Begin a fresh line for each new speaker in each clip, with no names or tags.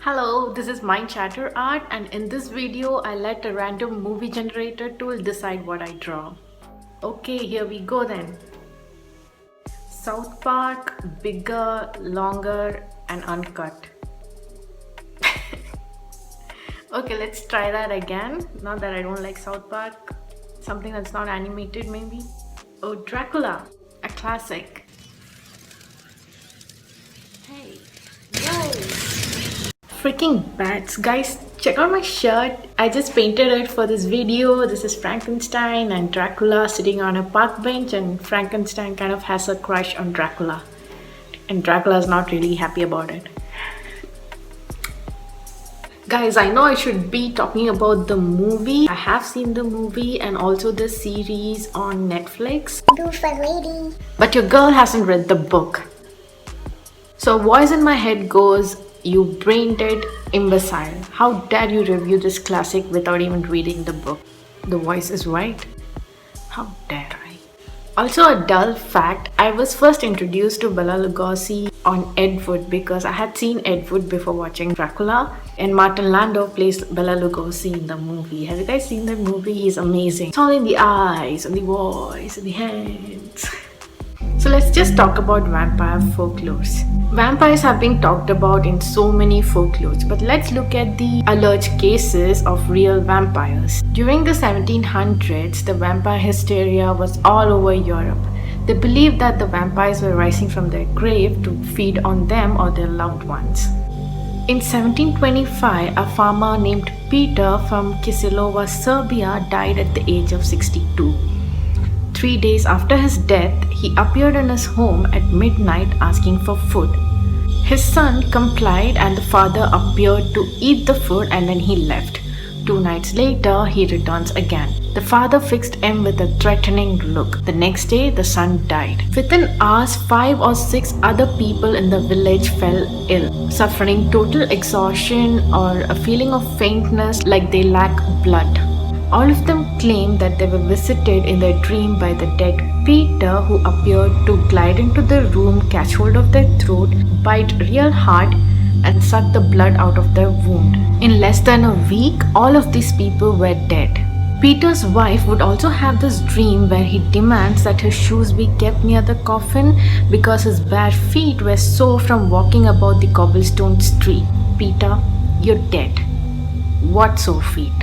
Hello, this is Mind Chatter Art, and in this video I let a random movie generator tool decide what I draw. Okay, here we go then. South Park, bigger, longer and uncut. Okay, let's try that again. Not that I don't like South Park. Something that's not animated maybe. Oh, Dracula, a classic. Hey, yo! Freaking bats, guys, check out my shirt. I just painted it for this video. This is Frankenstein and Dracula sitting on a park bench, and Frankenstein kind of has a crush on Dracula, and Dracula is not really happy about it. Guys, I know I should be talking about the movie. I have seen the movie and also the series on Netflix.
Lady.
But your girl hasn't read the book. So a voice in my head goes, "You brain dead imbecile. How dare you review this classic without even reading the book?" The voice is right. How dare I? Also, a dull fact, I was first introduced to Bela Lugosi on Ed Wood because I had seen Ed Wood before watching Dracula, and Martin Landau plays Bela Lugosi in the movie. Have you guys seen that movie? He's amazing. It's all in the eyes, and the voice, and the hands. So let's just talk about vampire folklores. Vampires have been talked about in so many folklores, but let's look at the alleged cases of real vampires. During the 1700s, the vampire hysteria was all over Europe. They believed that the vampires were rising from their grave to feed on them or their loved ones. In 1725, a farmer named Peter from Kisilova, Serbia died at the age of 62. 3 days after his death, he appeared in his home at midnight asking for food. His son complied and the father appeared to eat the food, and then he left. 2 nights later, he returns again. The father fixed him with a threatening look. The next day, the son died. Within hours, 5 or 6 other people in the village fell ill, suffering total exhaustion or a feeling of faintness like they lack blood. All of them claimed that they were visited in their dream by the dead Peter, who appeared to glide into the room, catch hold of their throat, bite real hard, and suck the blood out of their wound. In less than a week, all of these people were dead. Peter's wife would also have this dream where he demands that his shoes be kept near the coffin because his bare feet were sore from walking about the cobblestone street. Peter, you're dead. What sore feet?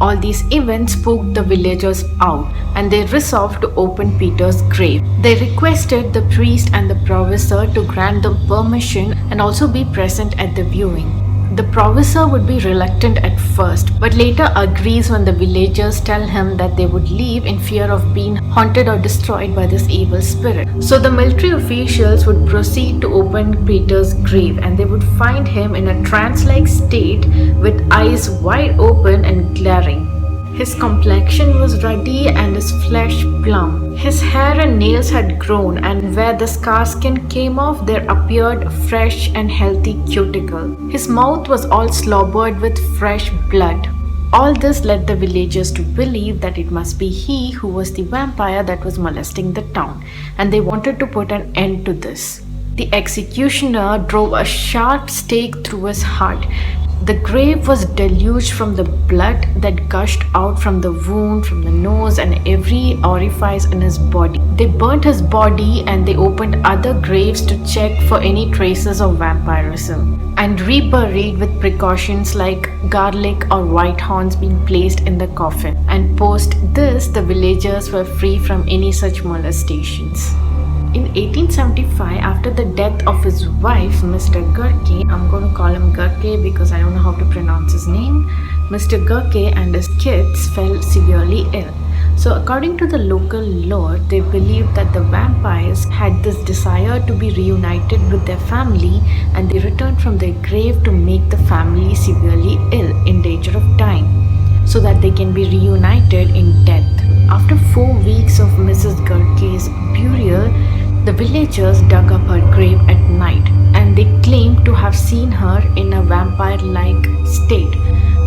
All these events spooked the villagers out, and they resolved to open Peter's grave. They requested the priest and the provisor to grant them permission and also be present at the viewing. The provisor would be reluctant at first, but later agrees when the villagers tell him that they would leave in fear of being haunted or destroyed by this evil spirit. So the military officials would proceed to open Peter's grave, and they would find him in a trance-like state with eyes wide open and glaring. His complexion was ruddy and his flesh plump. His hair and nails had grown, and where the scar skin came off, there appeared a fresh and healthy cuticle. His mouth was all slobbered with fresh blood. All this led the villagers to believe that it must be he who was the vampire that was molesting the town, and they wanted to put an end to this. The executioner drove a sharp stake through his heart. The grave was deluged from the blood that gushed out from the wound, from the nose, and every orifice in his body. They burnt his body, and they opened other graves to check for any traces of vampirism, and reburied with precautions like garlic or white horns being placed in the coffin. And post this, the villagers were free from any such molestations. In 1875, after the death of his wife, Mr. Gurke, I'm going to call him Gurke because I don't know how to pronounce his name, Mr. Gurke and his kids fell severely ill. So according to the local lore, they believed that the vampires had this desire to be reunited with their family, and they returned from their grave to make the family severely ill, in danger of dying, so that they can be reunited in death. After 4 weeks of Mrs. Gurke's burial, the villagers dug up her grave at night, and they claimed to have seen her in a vampire-like state.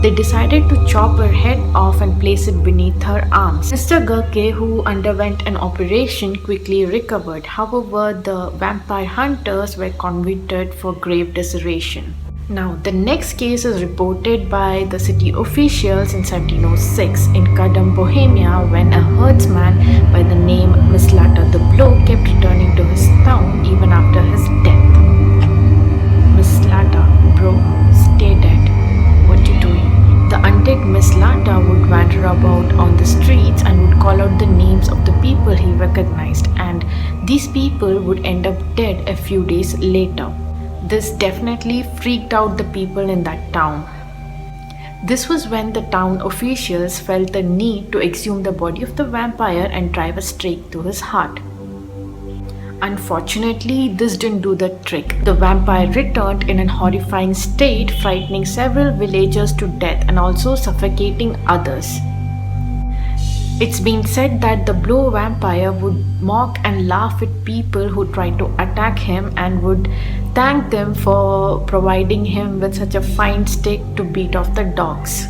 They decided to chop her head off and place it beneath her arms. Mr. Gurke, who underwent an operation, quickly recovered. However, the vampire hunters were convicted for grave desertion. Now, the next case is reported by the city officials in 1706 in Kadam, Bohemia, when a herdsman by the name Mislata the Blow kept returning to his town even after his death. Mislata, bro, stay dead. What you doing? The undead Mislata would wander about on the streets and would call out the names of the people he recognized, and these people would end up dead a few days later. This definitely freaked out the people in that town. This was when the town officials felt the need to exhume the body of the vampire and drive a stake through his heart. Unfortunately, this didn't do the trick. The vampire returned in an horrifying state, frightening several villagers to death and also suffocating others. It's been said that the Blow vampire would mock and laugh at people who tried to attack him and would thank them for providing him with such a fine stick to beat off the dogs.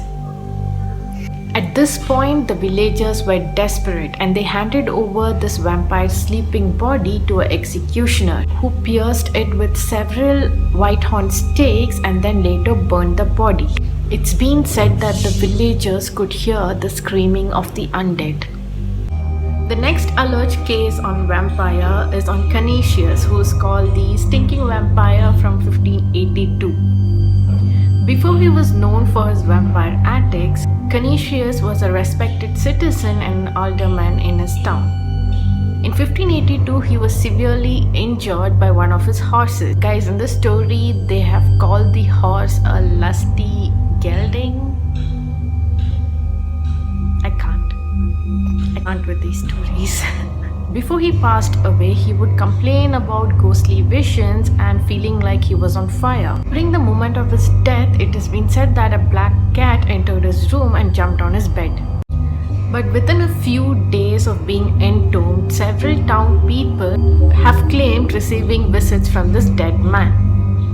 At this point, the villagers were desperate and they handed over this vampire's sleeping body to an executioner who pierced it with several white-horn stakes and then later burned the body. It's been said that the villagers could hear the screaming of the undead. The next alleged case on vampire is on Canisius, who is called the Stinking Vampire from 1582. Before he was known for his vampire antics, Canisius was a respected citizen and an alderman in his town. In 1582, he was severely injured by one of his horses. Guys, in the story, they have called the horse a lusty gelding. I can't with these stories. Before he passed away, he would complain about ghostly visions and feeling like he was on fire. During the moment of his death, it has been said that a black cat entered his room and jumped on his bed. But within a few days of being entombed, several town people have claimed receiving visits from this dead man.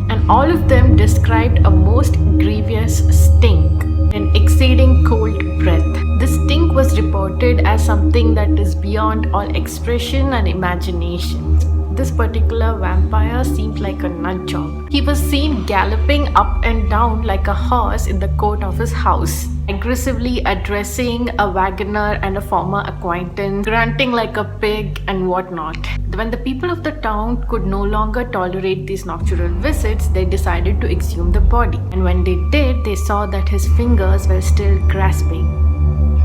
And all of them described a most grievous stink and exceeding cold breath. This stink was reported as something that is beyond all expression and imagination. This particular vampire seemed like a nut job. He was seen galloping up and down like a horse in the court of his house, aggressively addressing a wagoner and a former acquaintance, grunting like a pig and whatnot. When the people of the town could no longer tolerate these nocturnal visits, they decided to exhume the body. And when they did, they saw that his fingers were still grasping.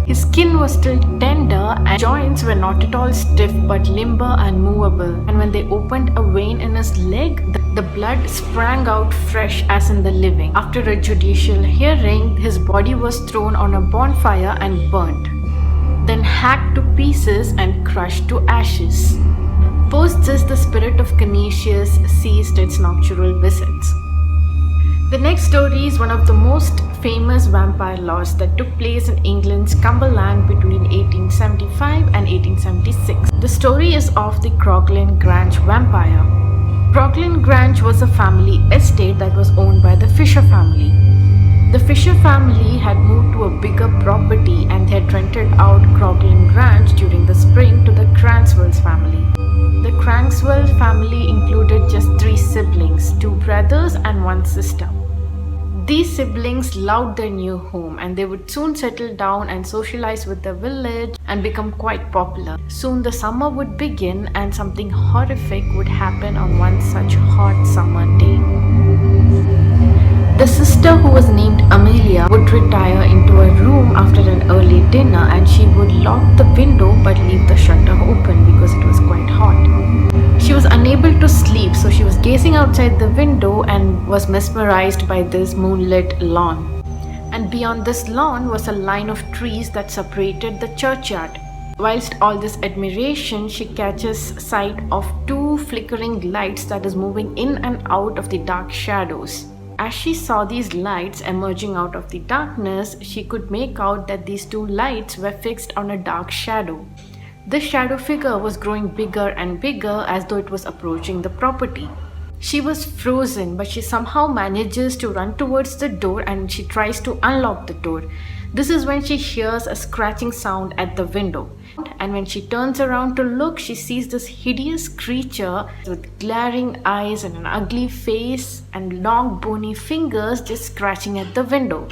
His skin was still tender and joints were not at all stiff but limber and movable. And when they opened a vein in his leg, the blood sprang out fresh as in the living. After a judicial hearing, his body was thrown on a bonfire and burnt, then hacked to pieces and crushed to ashes. Post this, the spirit of Canisius ceased its nocturnal visits. The next story is one of the most famous vampire laws that took place in England's Cumberland between 1875 and 1876. The story is of the Croglan Grange vampire. Croglan Grange was a family estate that was owned by the Fisher family. The Fisher family had moved to a bigger property and they had rented out Croglan Grange during the spring to the Cranswell's family. The Cranswell family included just 3 siblings, 2 brothers and 1 sister. These siblings loved their new home and they would soon settle down and socialize with the village and become quite popular. Soon the summer would begin and something horrific would happen on one such hot summer day. The sister, who was named Amelia, would retire into a room after an early dinner and she would lock the window but leave the shutter open because it was quite hot. She was unable to sleep, so she was gazing outside the window and was mesmerized by this moonlit lawn. And beyond this lawn was a line of trees that separated the churchyard. Whilst all this admiration, she catches sight of 2 flickering lights that is moving in and out of the dark shadows. As she saw these lights emerging out of the darkness, she could make out that these 2 lights were fixed on a dark shadow. This shadow figure was growing bigger and bigger as though it was approaching the property. She was frozen, but she somehow manages to run towards the door and she tries to unlock the door. This is when she hears a scratching sound at the window. And when she turns around to look, she sees this hideous creature with glaring eyes and an ugly face and long bony fingers just scratching at the window.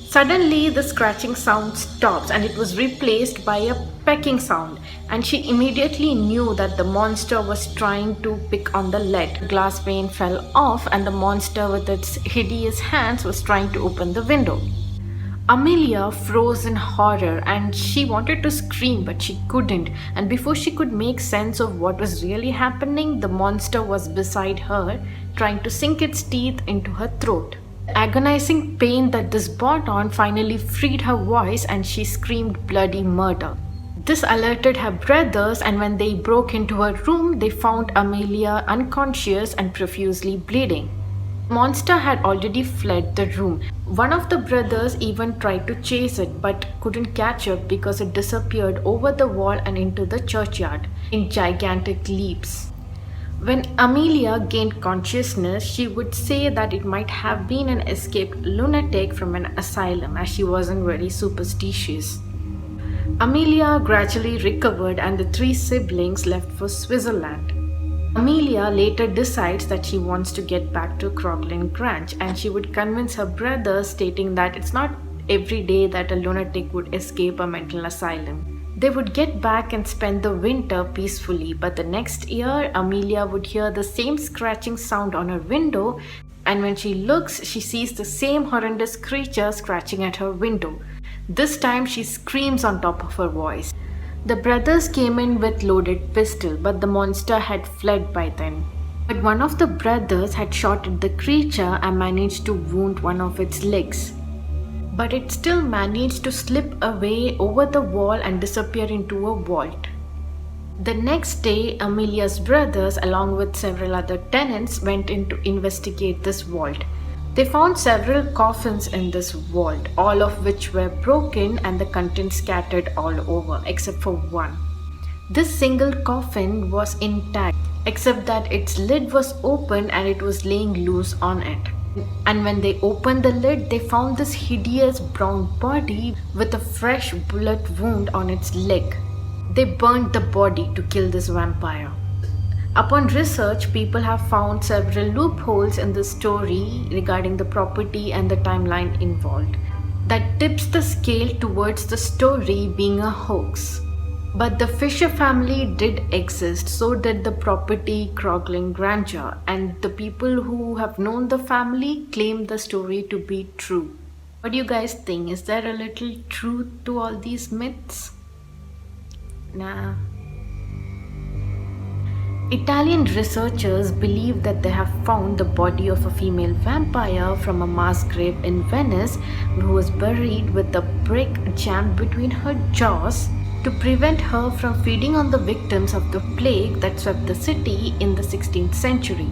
Suddenly, the scratching sound stops and it was replaced by a pecking sound, and she immediately knew that the monster was trying to pick on the lead. The glass pane fell off, and the monster, with its hideous hands, was trying to open the window. Amelia froze in horror and she wanted to scream, but she couldn't. And before she could make sense of what was really happening, the monster was beside her, trying to sink its teeth into her throat. The agonizing pain that this brought on finally freed her voice and she screamed bloody murder. This alerted her brothers, and when they broke into her room, they found Amelia unconscious and profusely bleeding. The monster had already fled the room. One of the brothers even tried to chase it but couldn't catch up because it disappeared over the wall and into the churchyard in gigantic leaps. When Amelia gained consciousness, she would say that it might have been an escaped lunatic from an asylum, as she wasn't very superstitious. Amelia gradually recovered and the three siblings left for Switzerland. Amelia later decides that she wants to get back to Crogland Grange, and she would convince her brothers, stating that it's not every day that a lunatic would escape a mental asylum. They would get back and spend the winter peacefully, but the next year, Amelia would hear the same scratching sound on her window, and when she looks, she sees the same horrendous creature scratching at her window. This time, she screams on top of her voice. The brothers came in with loaded pistol, but the monster had fled by then. But one of the brothers had shot at the creature and managed to wound one of its legs. But it still managed to slip away over the wall and disappear into a vault. The next day, Amelia's brothers, along with several other tenants, went in to investigate this vault. They found several coffins in this vault, all of which were broken and the contents scattered all over, except for one. This single coffin was intact, except that its lid was open and it was laying loose on it. And when they opened the lid, they found this hideous brown body with a fresh bullet wound on its leg. They burned the body to kill this vampire. Upon research, people have found several loopholes in the story regarding the property and the timeline involved that tips the scale towards the story being a hoax. But the Fisher family did exist, so did the property Crogland Grange, and the people who have known the family claim the story to be true. What do you guys think? Is there a little truth to all these myths? Nah. Italian researchers believe that they have found the body of a female vampire from a mass grave in Venice who was buried with a brick jammed between her jaws to prevent her from feeding on the victims of the plague that swept the city in the 16th century.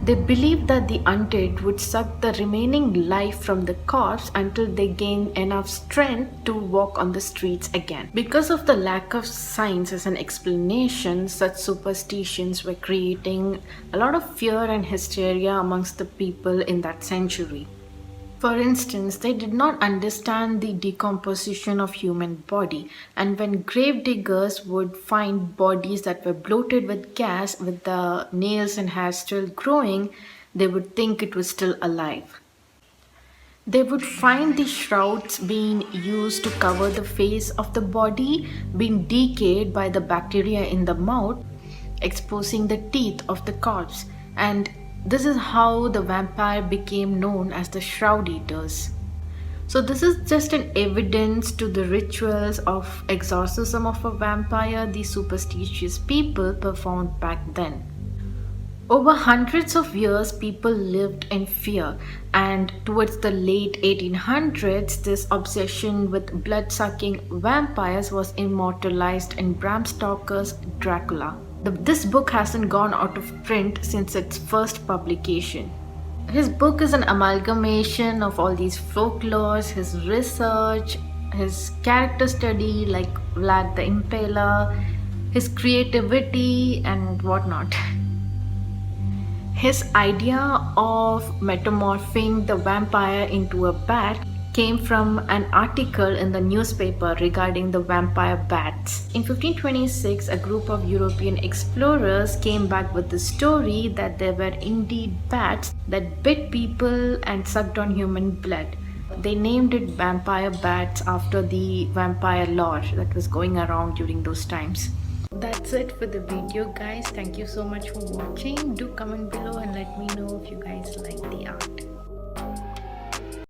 They believed that the undead would suck the remaining life from the corpse until they gained enough strength to walk on the streets again. Because of the lack of science as an explanation, such superstitions were creating a lot of fear and hysteria amongst the people in that century. For instance, they did not understand the decomposition of human body, and when grave diggers would find bodies that were bloated with gas with the nails and hair still growing, they would think it was still alive. They would find the shrouds being used to cover the face of the body being decayed by the bacteria in the mouth, exposing the teeth of the corpse, and this is how the vampire became known as the Shroud Eaters. So this is just an evidence to the rituals of exorcism of a vampire these superstitious people performed back then. Over hundreds of years, people lived in fear, and towards the late 1800s, this obsession with blood-sucking vampires was immortalized in Bram Stoker's Dracula. This book hasn't gone out of print since its first publication. His book is an amalgamation of all these folklores, his research, his character study like Vlad the Impaler, his creativity and whatnot. His idea of metamorphing the vampire into a bat came from an article in the newspaper regarding the vampire bats. In 1526, a group of European explorers came back with the story that there were indeed bats that bit people and sucked on human blood. They named it vampire bats after the vampire lore that was going around during those times. That's it for the video, guys. Thank you so much for watching. Do comment below and let me know if you guys like the art.